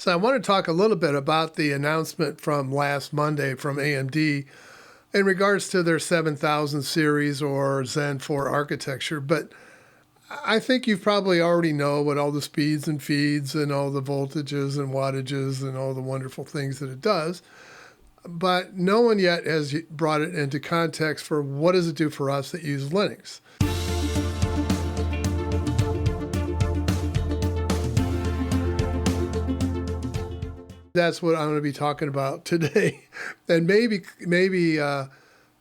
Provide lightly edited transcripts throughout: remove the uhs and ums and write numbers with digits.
So I want to talk a little bit about the announcement from last Monday from AMD in regards to their 7000 series or Zen 4 architecture. But I think you probably already know what all the speeds and feeds and all the voltages and wattages and all the wonderful things that it does. But no one yet has brought it into context for what does it do for us that use Linux. That's what I'm going to be talking about today, and maybe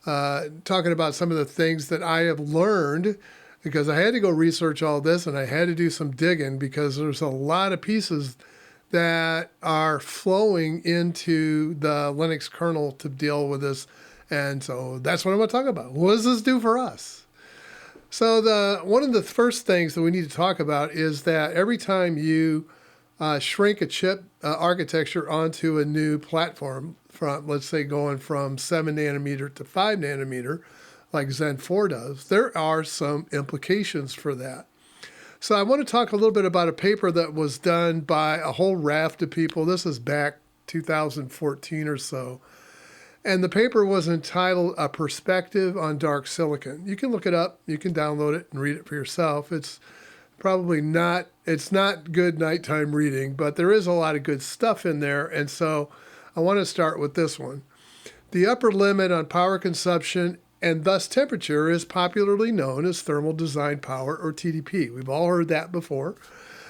talking about some of the things that I have learned, because I had to go research all this and I had to do some digging because there's a lot of pieces that are flowing into the Linux kernel to deal with this. And so that's what I'm going to talk about. What does this do for us? So one of the first things that we need to talk about is that every time you shrink a chip architecture onto a new platform, from, let's say, going from 7 nanometer to 5 nanometer, like Zen 4 does, there are some implications for that. So I want to talk a little bit about a paper that was done by a whole raft of people. This is back 2014 or so. And the paper was entitled A Perspective on Dark Silicon. You can look it up. You can download it and read it for yourself. It's probably not, it's not good nighttime reading, but there is a lot of good stuff in there. And so I want to start with this one. The upper limit on power consumption and thus temperature is popularly known as thermal design power, or TDP. We've all heard that before.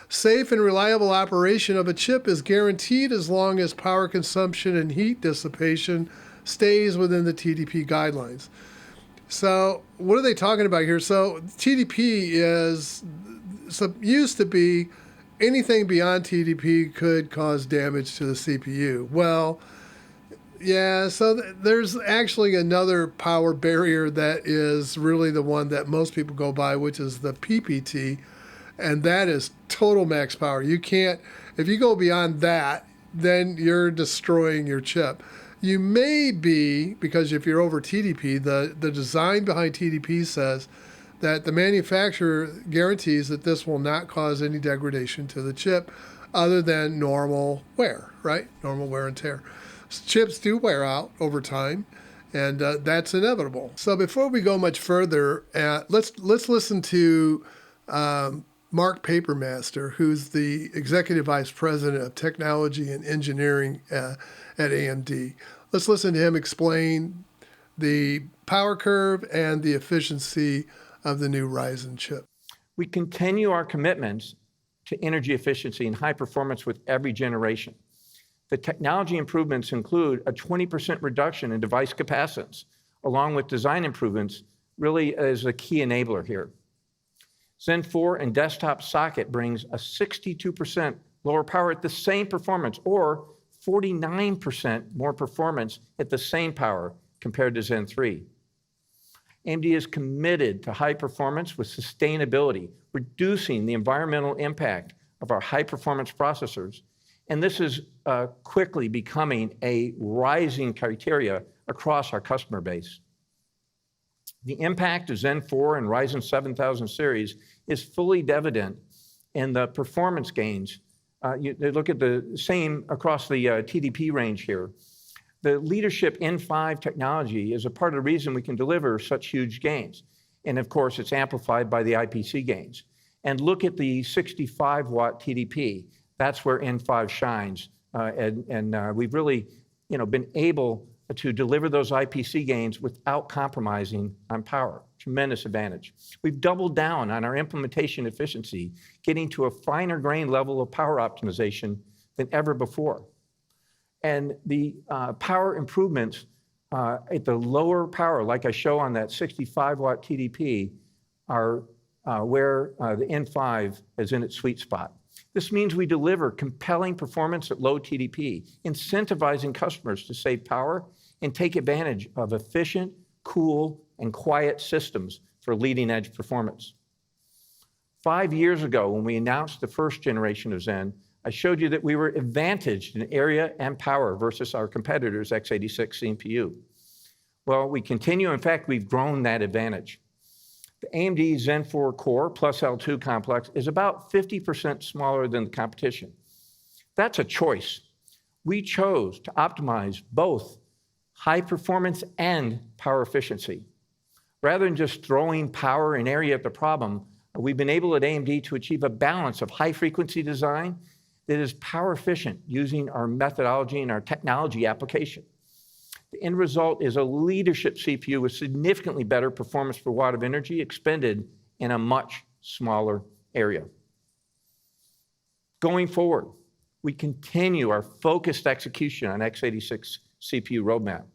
Safe and reliable operation of a chip is guaranteed as long as power consumption and heat dissipation stays within the TDP guidelines. So what are they talking about here? So TDP used to be anything beyond TDP could cause damage to the CPU. Well, yeah, so there's actually another power barrier that is really the one that most people go by, which is the PPT, and that is total max power. You can't, if you go beyond that, then you're destroying your chip. You may be, because if you're over TDP, the design behind TDP says that the manufacturer guarantees that this will not cause any degradation to the chip other than normal wear, right? Normal wear and tear. Chips do wear out over time, and that's inevitable. So before we go much further, let's listen to Mark Papermaster, who's the Executive Vice President of Technology and Engineering at AMD. Let's listen to him explain the power curve and the efficiency of the new Ryzen chip. We continue our commitments to energy efficiency and high performance with every generation. The technology improvements include a 20% reduction in device capacitance, along with design improvements, really as a key enabler here. Zen 4 and desktop socket brings a 62% lower power at the same performance, or 49% more performance at the same power compared to Zen 3. AMD is committed to high performance with sustainability, reducing the environmental impact of our high-performance processors. And this is quickly becoming a rising criteria across our customer base. The impact of Zen 4 and Ryzen 7000 series is fully evident in the performance gains. You look at the same across the TDP range here. The leadership N5 technology is a part of the reason we can deliver such huge gains. And of course, it's amplified by the IPC gains. And look at the 65-watt TDP. That's where N5 shines. We've really been able to deliver those IPC gains without compromising on power. Tremendous advantage. We've doubled down on our implementation efficiency, getting to a finer grain level of power optimization than ever before. And the power improvements at the lower power, like I show on that 65-watt TDP, are where the N5 is in its sweet spot. This means we deliver compelling performance at low TDP, incentivizing customers to save power and take advantage of efficient, cool, and quiet systems for leading-edge performance. 5 years ago, when we announced the first generation of Zen, I showed you that we were advantaged in area and power versus our competitors' x86 CPU. Well, we continue. In fact, we've grown that advantage. The AMD Zen 4 core plus L2 complex is about 50% smaller than the competition. That's a choice. We chose to optimize both high performance and power efficiency. Rather than just throwing power and area at the problem, we've been able at AMD to achieve a balance of high frequency design that is power efficient using our methodology and our technology application. The end result is a leadership CPU with significantly better performance per watt of energy expended in a much smaller area. Going forward, we continue our focused execution on x86 CPU roadmap.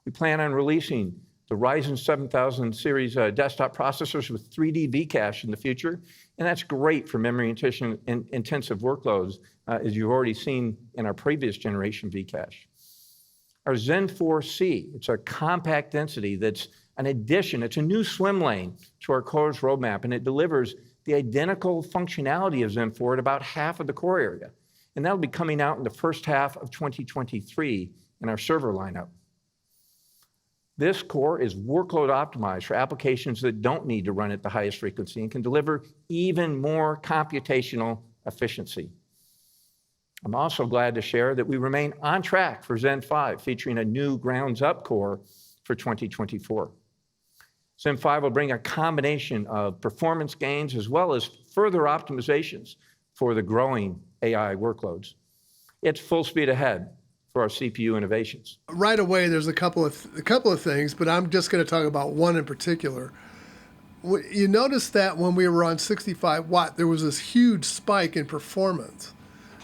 We plan on releasing the Ryzen 7000 series desktop processors with 3D V-cache in the future, and that's great for memory intensive workloads, as you've already seen in our previous generation V-cache. Our Zen 4C, it's a compact density that's an addition, it's a new swim lane to our cores roadmap, and it delivers the identical functionality of Zen 4 at about half of the core area. And that'll be coming out in the first half of 2023 in our server lineup. This core is workload optimized for applications that don't need to run at the highest frequency and can deliver even more computational efficiency. I'm also glad to share that we remain on track for Zen 5, featuring a new grounds-up core for 2024. Zen 5 will bring a combination of performance gains as well as further optimizations for the growing AI workloads. It's full speed ahead for our CPU innovations. Right away, there's a couple of things, but I'm just going to talk about one in particular. You notice that when we were on 65 watt, there was this huge spike in performance.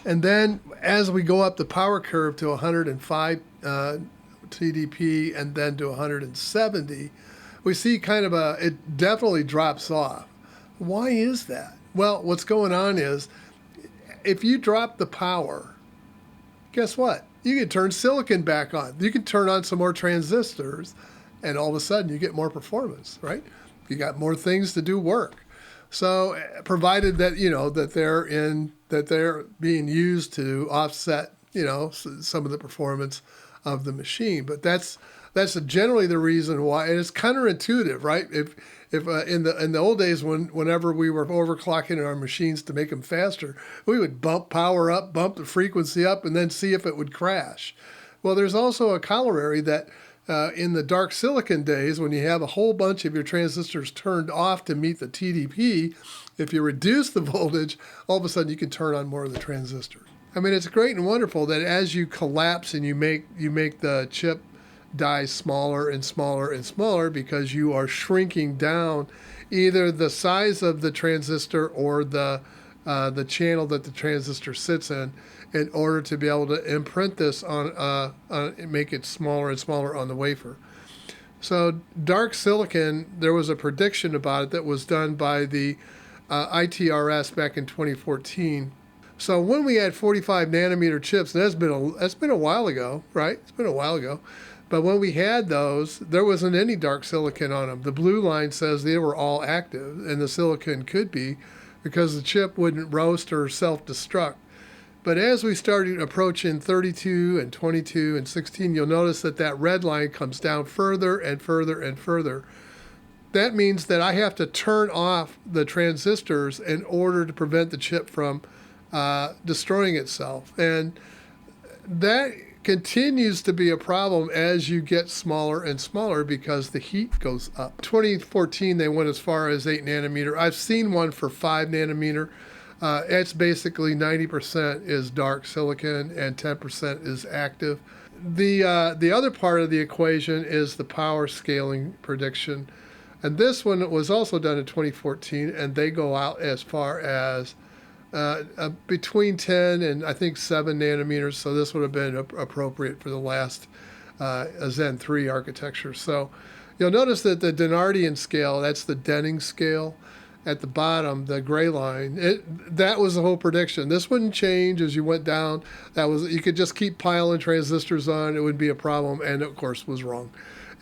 And then as we go up the power curve to 105 TDP and then to 170, we see kind of it definitely drops off. Why is that? Well, what's going on is if you drop the power, guess what? You can turn silicon back on. You can turn on some more transistors, and all of a sudden you get more performance, right? You got more things to do work. So, provided that that they're being used to offset, some of the performance of the machine. But that's generally the reason why, and it's counterintuitive, right? If in the old days whenever we were overclocking our machines to make them faster, we would bump power up, bump the frequency up, and then see if it would crash. Well, there's also a corollary that in the dark silicon days, when you have a whole bunch of your transistors turned off to meet the TDP, if you reduce the voltage, all of a sudden you can turn on more of the transistors. I mean, it's great and wonderful that as you collapse and you make the chip die smaller and smaller and smaller because you are shrinking down either the size of the transistor or the channel that the transistor sits in order to be able to imprint this on make it smaller and smaller on the wafer. So dark silicon, there was a prediction about it that was done by the ITRS back in 2014. So when we had 45 nanometer chips, and that's been a while ago, right? It's been a while ago. But when we had those, there wasn't any dark silicon on them. The blue line says they were all active, and the silicon could be because the chip wouldn't roast or self-destruct. But as we started approaching 32 and 22 and 16, you'll notice that red line comes down further and further and further. That means that I have to turn off the transistors in order to prevent the chip from destroying itself. And that continues to be a problem as you get smaller and smaller because the heat goes up. 2014, they went as far as 8 nanometer. I've seen one for 5 nanometer. It's basically 90% is dark silicon and 10% is active. The other part of the equation is the power scaling prediction. And this one was also done in 2014, and they go out as far as between 10 and I think 7 nanometers. So this would have been appropriate for the last Zen 3 architecture. So you'll notice that the Denardian scale, that's the Denning scale at the bottom, the gray line, that was the whole prediction. This wouldn't change as you went down. You could just keep piling transistors on. It wouldn't be a problem, and of course was wrong.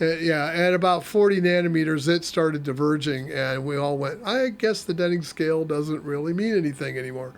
At about 40 nanometers, it started diverging, and we all went, I guess the Denning scale doesn't really mean anything anymore.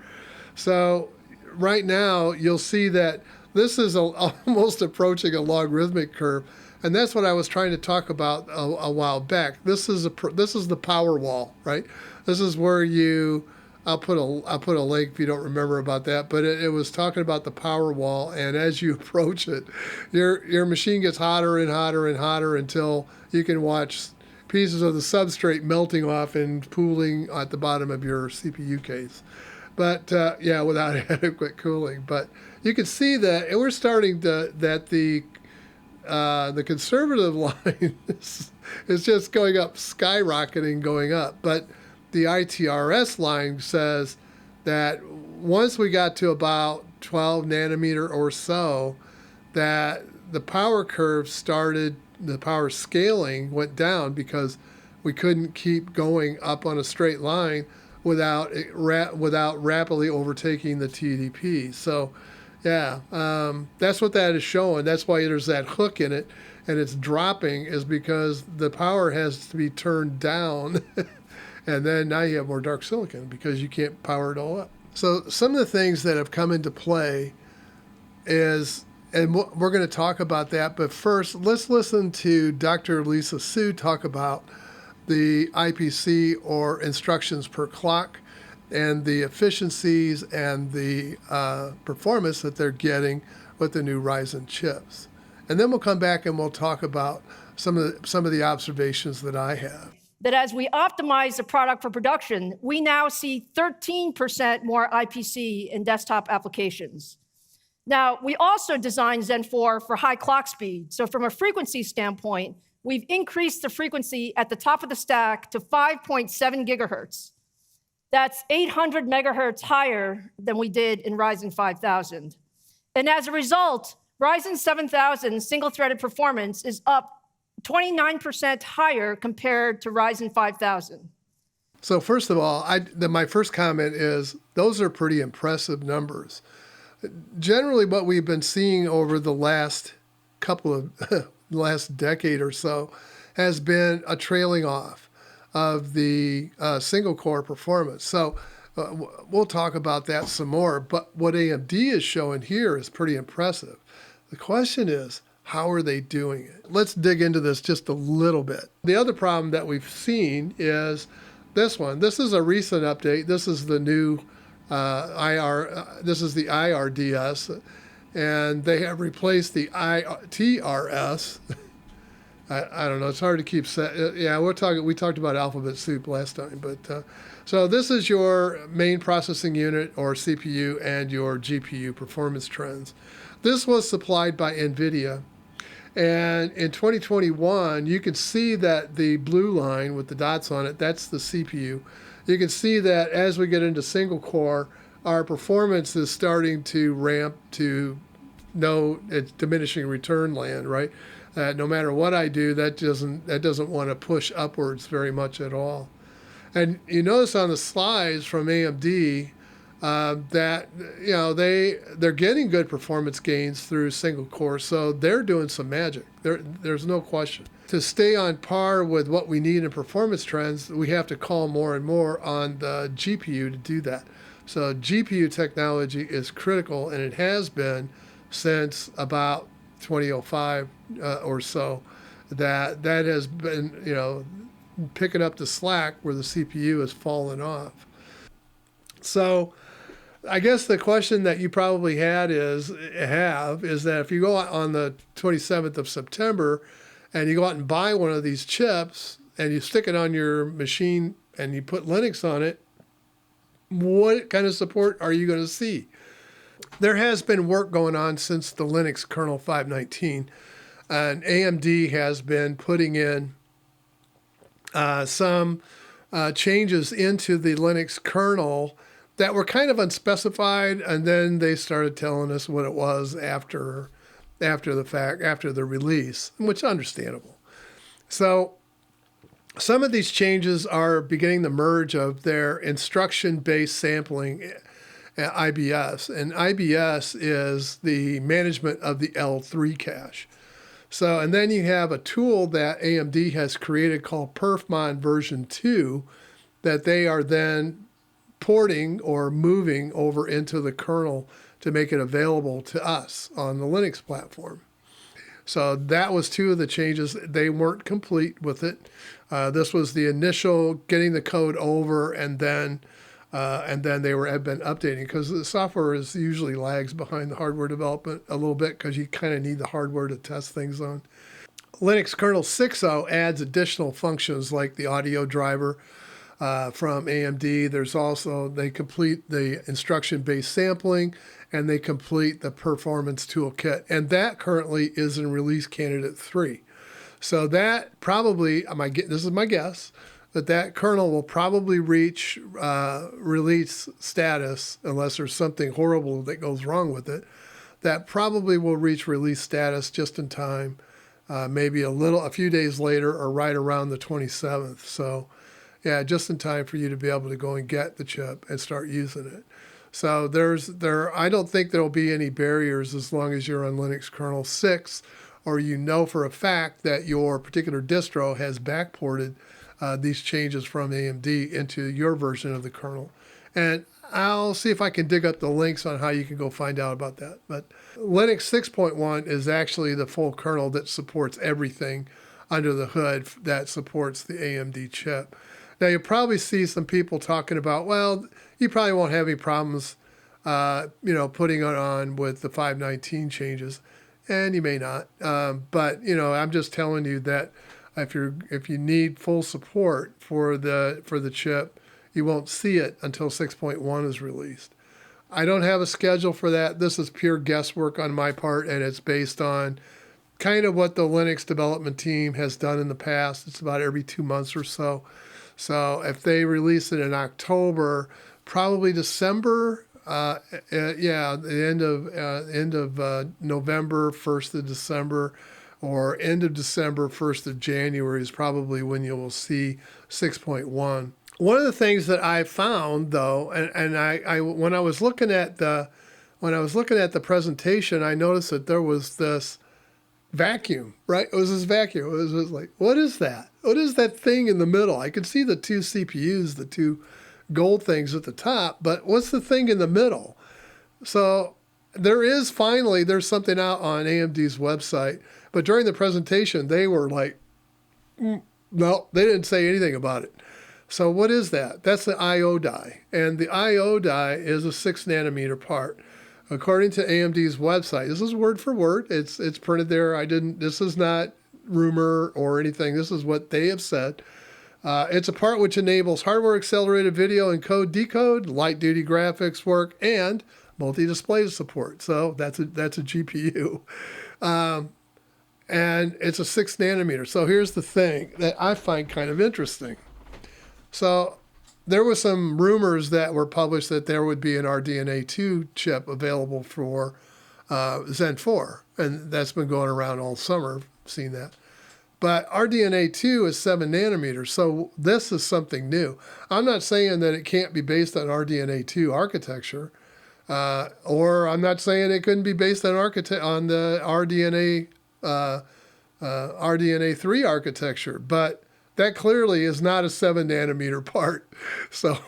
So right now, you'll see that this is almost approaching a logarithmic curve, and that's what I was trying to talk about a while back. This is the power wall, right? This is where you I'll put a link if you don't remember about that. But it was talking about the power wall, and as you approach it, your machine gets hotter and hotter and hotter until you can watch pieces of the substrate melting off and pooling at the bottom of your CPU case. But yeah, without adequate cooling. But you can see that we're starting to that the conservative line is just going up, skyrocketing, going up. But the ITRS line says that once we got to about 12 nanometer or so, that the power curve started, the power scaling went down because we couldn't keep going up on a straight line without rapidly overtaking the TDP. So, yeah, that's what that is showing. That's why there's that hook in it, and it's dropping is because the power has to be turned down, and then now you have more dark silicon because you can't power it all up. So some of the things that have come into play is, and we're going to talk about that, but first let's listen to Dr. Lisa Su talk about the IPC, or instructions per clock, and the efficiencies and the performance that they're getting with the new Ryzen chips. And then we'll come back and we'll talk about some of the observations that I have. That as we optimize the product for production, we now see 13% more IPC in desktop applications. Now, we also designed Zen 4 for high clock speed. So from a frequency standpoint, we've increased the frequency at the top of the stack to 5.7 gigahertz. That's 800 megahertz higher than we did in Ryzen 5000. And as a result, Ryzen 7000 single-threaded performance is up 29% higher compared to Ryzen 5000. So first of all, my first comment is those are pretty impressive numbers. Generally, what we've been seeing over the last last decade or so has been a trailing off of the single core performance. So we'll talk about that some more. But what AMD is showing here is pretty impressive. The question is, how are they doing it? Let's dig into this just a little bit. The other problem that we've seen is this one. This is a recent update. This is the new this is the IRDS, and they have replaced the ITRS. I don't know. It's hard to keep set. Yeah, we talked about alphabet soup last time, but so this is your main processing unit, or CPU, and your GPU performance trends. This was supplied by NVIDIA, and in 2021, you can see that the blue line with the dots on it, that's the CPU. You can see that as we get into single core, our performance is starting to ramp to it's diminishing return land, right? No matter what I do, that doesn't want to push upwards very much at all. And you notice on the slides from AMD that they're getting good performance gains through single core, so they're doing some magic. There's no question. To stay on par with what we need in performance trends, we have to call more and more on the GPU to do that. So GPU technology is critical, and it has been since about 2005 or so. That has been picking up the slack where the CPU has fallen off. So I guess the question that you probably is that if you go out on the 27th of September and you go out and buy one of these chips and you stick it on your machine and you put Linux on it, what kind of support are you going to see? There has been work going on since the Linux Kernel 5.19, and AMD has been putting in some changes into the Linux kernel that were kind of unspecified, and then they started telling us what it was after the fact, after the release, which is understandable. So some of these changes are beginning the merge of their instruction-based sampling, IBS, and IBS is the management of the L3 cache. So, and then you have a tool that AMD has created called perfmon version 2 that they are then porting or moving over into the kernel to make it available to us on the Linux platform. So that was two of the changes. They weren't complete with it. This was the initial getting the code over and then And then have been updating because the software is usually lags behind the hardware development a little bit because you kind of need the hardware to test things on. Linux Kernel 6.0 adds additional functions like the audio driver from AMD. There's also, they complete the instruction-based sampling and they complete the performance toolkit. And that currently is in release candidate 3. So that probably, this is my guess, that kernel will probably reach release status, unless there's something horrible that goes wrong with it, that probably will reach release status just in time, maybe a few days later or right around the 27th. So yeah, just in time for you to be able to go and get the chip and start using it. So I don't think there'll be any barriers as long as you're on Linux kernel 6, or you know for a fact that your particular distro has backported these changes from AMD into your version of the kernel. And I'll see if I can dig up the links on how you can go find out about that. But Linux 6.1 is actually the full kernel that supports everything under the hood that supports the AMD chip. Now, you'll probably see some people talking about, well, you probably won't have any problems, putting it on with the 519 changes, and you may not. But I'm just telling you that if you need full support for the chip, you won't see it until 6.1 is released. I don't have a schedule for that. This is pure guesswork on my part, and it's based on kind of what the Linux development team has done in the past. It's about every 2 months or so. So if they release it in October, probably December, the end of November, 1st of December, or end of December, 1st of January is probably when you will see 6.1. One of the things that I found, though, and I when I was looking at the presentation, I noticed that there was this vacuum, right? It was this vacuum. It was just like, what is that? What is that thing in the middle? I could see the two CPUs, the two gold things at the top, but what's the thing in the middle? So there's something out on AMD's website, but during the presentation, they were like, no, they didn't say anything about it. So what is that? That's the I/O die. And the I/O die is a 6 nanometer part. According to AMD's website, this is word for word. It's printed there. This is not rumor or anything. This is what they have said. It's a part which enables hardware accelerated video encode decode, light duty graphics work, and multi-display support. So that's a GPU. And it's a 6 nanometer. So here's the thing that I find kind of interesting. So there was some rumors that were published that there would be an RDNA 2 chip available for Zen 4. And that's been going around all summer. I've seen that. But RDNA 2 is 7 nanometers. So this is something new. I'm not saying that it can't be based on RDNA 2 architecture. Or I'm not saying it couldn't be based on the RDNA 3 architecture. But that clearly is not a 7 nanometer part. So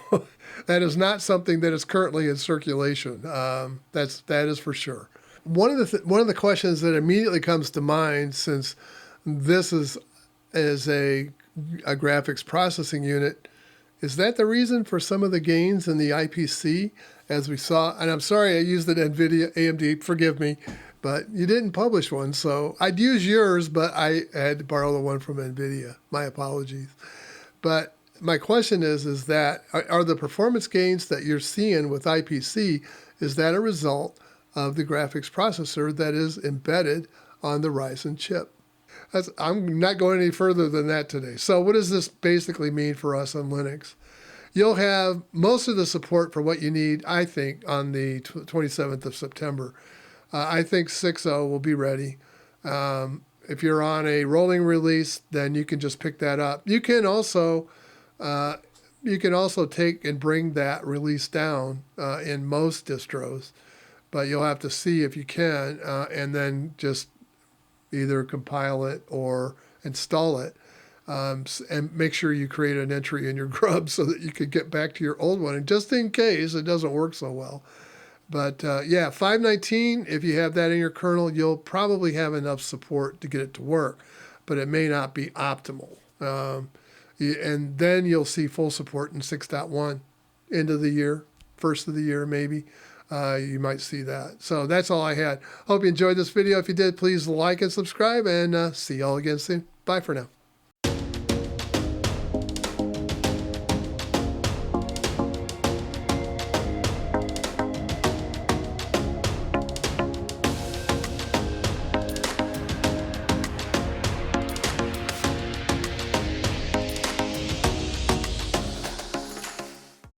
that is not something that is currently in circulation. That is for sure. One of the questions that immediately comes to mind, since this is a graphics processing unit, is that the reason for some of the gains in the IPC, as we saw? And I'm sorry I used the NVIDIA AMD, forgive me, but you didn't publish one. So I'd use yours, but I had to borrow the one from NVIDIA. My apologies. But my question is that are the performance gains that you're seeing with IPC, is that a result of the graphics processor that is embedded on the Ryzen chip? I'm not going any further than that today. So what does this basically mean for us on Linux? You'll have most of the support for what you need, I think, on the 27th of September. I think 6.0 will be ready. If you're on a rolling release, then you can just pick that up. You can also take and bring that release down in most distros, but you'll have to see if you can, and then just either compile it or install it, and make sure you create an entry in your grub so that you can get back to your old one, and just in case it doesn't work so well. But 519, if you have that in your kernel, you'll probably have enough support to get it to work, but it may not be optimal. And then you'll see full support in 6.1. end of the year, first of the year maybe. You might see that. So that's all I had. Hope you enjoyed this video. If you did, please like and subscribe, and see y'all again soon. Bye for now.